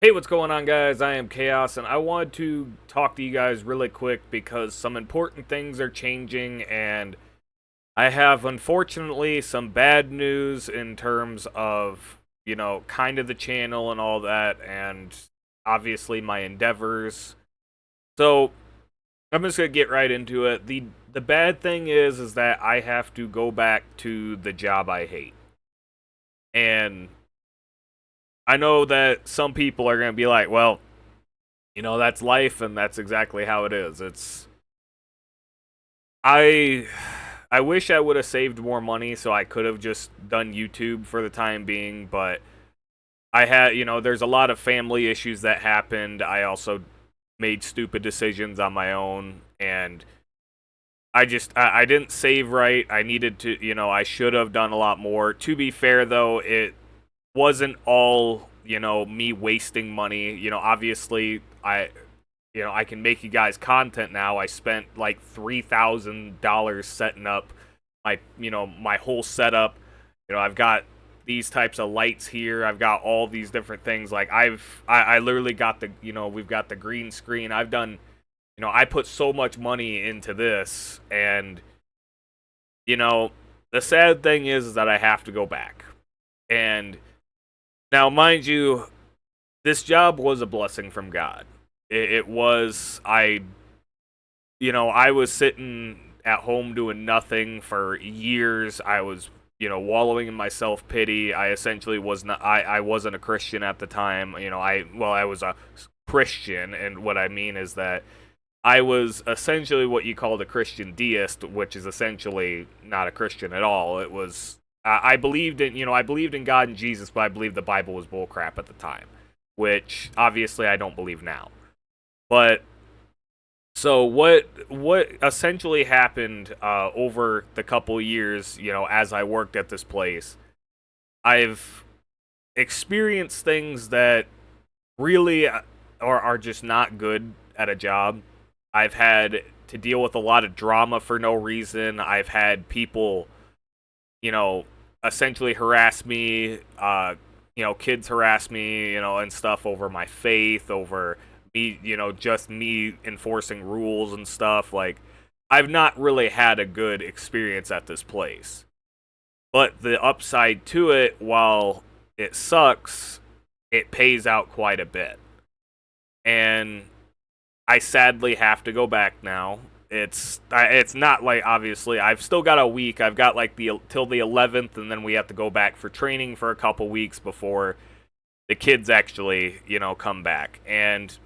Hey, what's going on, guys? I am Chaos, and I wanted to talk to you guys really quick because some important things are changing, and I have, unfortunately, some bad news in terms of, kind of the channel and all that, and obviously my endeavors. So, I'm just gonna get right into it. The bad thing is that I have to go back to the job I hate. And I know that some people are gonna be like, well, that's life, and that's exactly how it is. I I wish I would have saved more money so I could have just done YouTube for the time being, but I had, there's a lot of family issues that happened. I also made stupid decisions on my own, and I didn't save right. I needed to, I should have done a lot more. To be fair though, it wasn't all, me wasting money. Obviously I can make you guys content now. I spent like $3,000 setting up my whole setup. I've got these types of lights here. I've got all these different things. Like I literally got we've got the green screen. I've done, I put so much money into this, and you know, the sad thing is that I have to go back. And now, mind you, this job was a blessing from God. It was. I was sitting at home doing nothing for years. I was, wallowing in my self pity. I essentially was not. I wasn't a Christian at the time. I was a Christian, and what I mean is that I was essentially what you called a Christian deist, which is essentially not a Christian at all. It was. I believed in, I believed in God and Jesus, but I believed the Bible was bullcrap at the time, which obviously I don't believe now. But so what essentially happened over the couple years, as I worked at this place, I've experienced things that really are just not good at a job. I've had to deal with a lot of drama for no reason. I've had people, you know, essentially harass me, kids harass me, and stuff over my faith, over me, just me enforcing rules and stuff. Like, I've not really had a good experience at this place. But the upside to it, while it sucks, it pays out quite a bit. And I sadly have to go back now. It's not like, obviously I've still got a week. I've got like the till the 11th, and then we have to go back for training for a couple weeks before the kids actually come back. And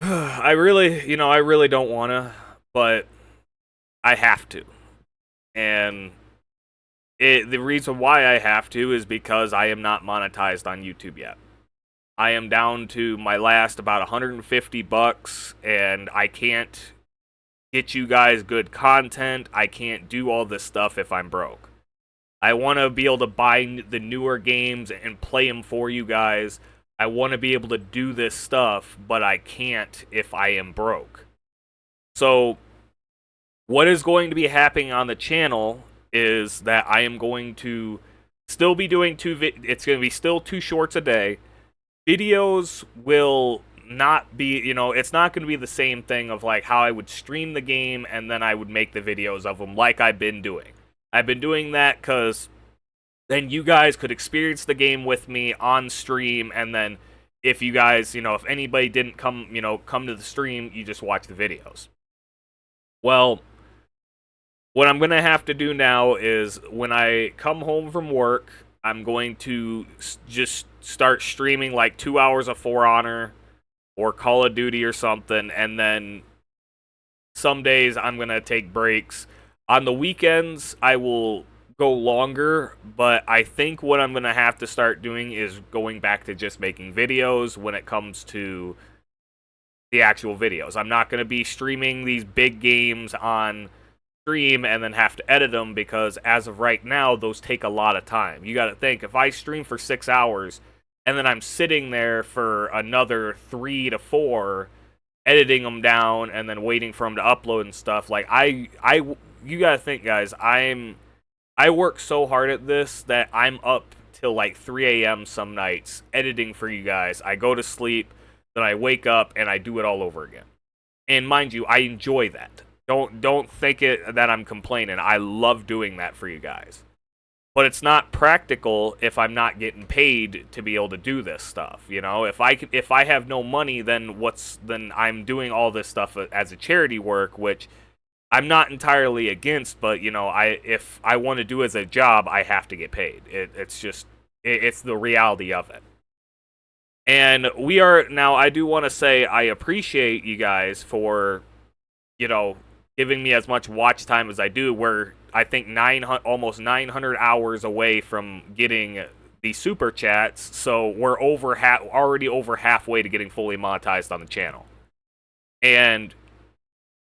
I really don't want to, but I have to. And the reason why I have to is because I am not monetized on YouTube yet. I am down to my last about 150 bucks, and I can't get you guys good content. I can't do all this stuff if I'm broke. I want to be able to buy the newer games and play them for you guys. I want to be able to do this stuff, but I can't if I am broke. So, what is going to be happening on the channel is that I am going to still be doing it's going to be still 2 shorts a day. Videos will not be, it's not going to be the same thing of like how I would stream the game and then I would make the videos of them like I've been doing. I've been doing that because then you guys could experience the game with me on stream, and then if you guys, if anybody didn't come to the stream, you just watch the videos. Well, what I'm going to have to do now is when I come home from work, I'm going to just start streaming like 2 hours of For Honor or Call of Duty or something, and then some days I'm going to take breaks. On the weekends, I will go longer, but I think what I'm going to have to start doing is going back to just making videos when it comes to the actual videos. I'm not going to be streaming these big games on stream and then have to edit them, because as of right now, those take a lot of time. You got to think, if I stream for 6 hours and then I'm sitting there for another 3 to 4 editing them down and then waiting for them to upload and stuff, like you got to think, guys, I work so hard at this that I'm up till like 3 a.m. some nights editing for you guys. I go to sleep, then I wake up and I do it all over again. And mind you, I enjoy that. Don't think it that I'm complaining. I love doing that for you guys. But it's not practical if I'm not getting paid to be able to do this stuff. You know, if I have no money, then I'm doing all this stuff as a charity work, which I'm not entirely against. But you know, if I want to do it as a job, I have to get paid. It's the reality of it. And we are now. I do want to say I appreciate you guys for, you know, giving me as much watch time as I do. We're, I think, almost 900 hours away from getting the super chats, so we're already over halfway to getting fully monetized on the channel. And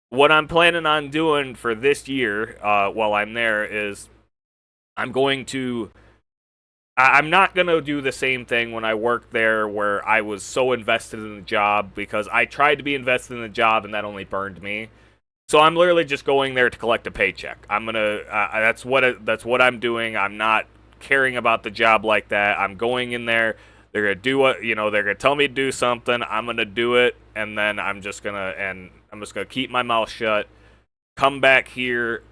what I'm planning on doing for this year, while I'm there, is I'm not going to do the same thing when I worked there where I was so invested in the job, because I tried to be invested in the job and that only burned me. So I'm literally just going there to collect a paycheck. That's what I'm doing. I'm not caring about the job like that. I'm going in there. They're gonna do what, you know. They're gonna tell me to do something. I'm gonna do it, and then I'm just gonna keep my mouth shut. Come back here,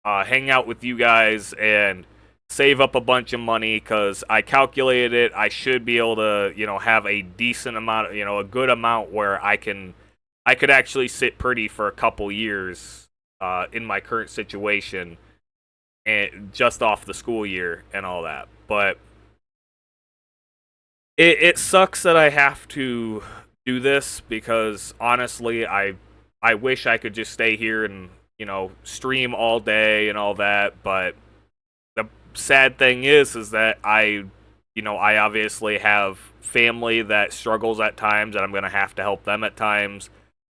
hang out with you guys, and save up a bunch of money, because I calculated it. I should be able to, you know, have a decent amount, you know, a good amount where I could actually sit pretty for a couple years in my current situation, and just off the school year and all that. But it sucks that I have to do this, because honestly, I wish I could just stay here and, you know, stream all day and all that. But the sad thing is that I obviously have family that struggles at times, and I'm gonna have to help them at times.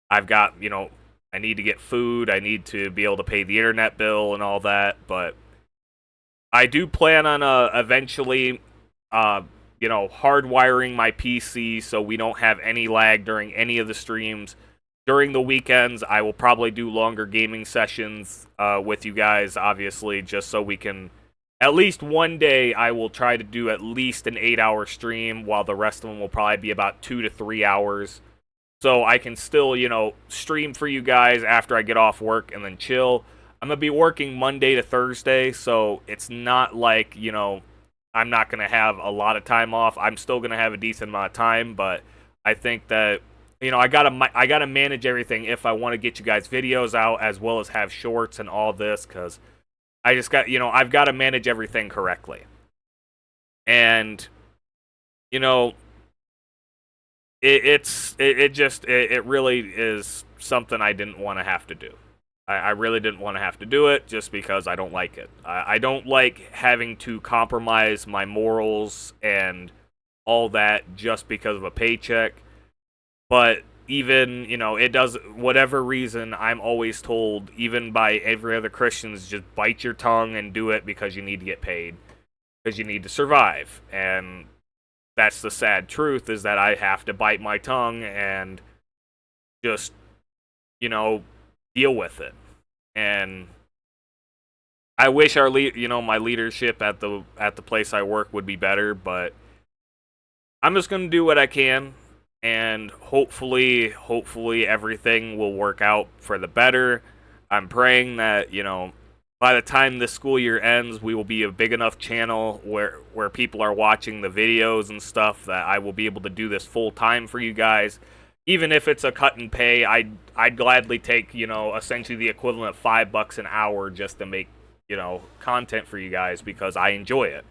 I've got, you know, I need to get food. I need to be able to pay the internet bill and all that. But I do plan on eventually, you know, hardwiring my PC so we don't have any lag during any of the streams. During the weekends, I will probably do longer gaming sessions with you guys, obviously, just so we can. At least one day, I will try to do at least an 8-hour stream, while the rest of them will probably be about 2 to 3 hours. So I can still, you know, stream for you guys after I get off work and then chill. I'm going to be working Monday to Thursday, so it's not like, you know, I'm not going to have a lot of time off. I'm still going to have a decent amount of time, but I think that, you know, I gotta manage everything if I want to get you guys videos out, as well as have shorts and all this, because I've got to manage everything correctly. And, you know, it really is something I didn't want to have to do. I really didn't want to have to do it, just because I don't like it. I don't like having to compromise my morals and all that just because of a paycheck. But even, you know, it does, whatever reason, I'm always told, even by every other Christian, just bite your tongue and do it, because you need to get paid, because you need to survive. And that's the sad truth, is that I have to bite my tongue and just, you know, deal with it. And I wish my leadership at the place I work would be better, but I'm just gonna do what I can, and hopefully everything will work out for the better. I'm praying that, you know, by the time this school year ends, we will be a big enough channel where people are watching the videos and stuff, that I will be able to do this full time for you guys. Even if it's a cut in pay, I'd gladly take, you know, essentially the equivalent of $5 an hour just to make, you know, content for you guys, because I enjoy it.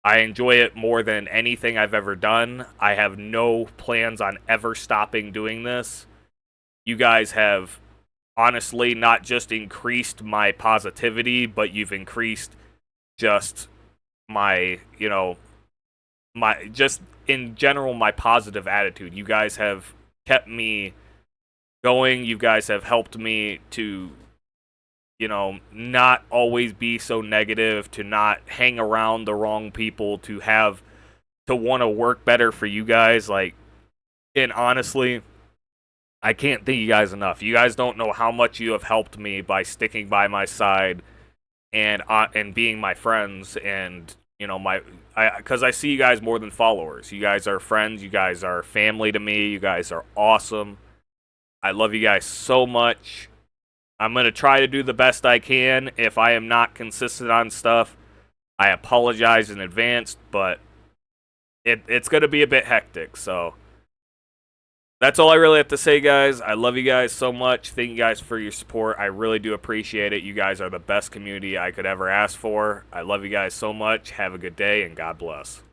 I enjoy it more than anything I've ever done. I have no plans on ever stopping doing this. You guys have honestly not just increased my positivity, but you've increased just my, you know, just in general, my positive attitude. You guys have kept me going. You guys have helped me to, you know, not always be so negative, to not hang around the wrong people, to want to work better for you guys. Like, and honestly, I can't thank you guys enough. You guys don't know how much you have helped me by sticking by my side and being my friends, and, you know, because I see you guys more than followers. You guys are friends. You guys are family to me. You guys are awesome. I love you guys so much. I'm going to try to do the best I can. If I am not consistent on stuff, I apologize in advance, but it's going to be a bit hectic. So that's all I really have to say, guys. I love you guys so much. Thank you guys for your support. I really do appreciate it. You guys are the best community I could ever ask for. I love you guys so much. Have a good day, and God bless.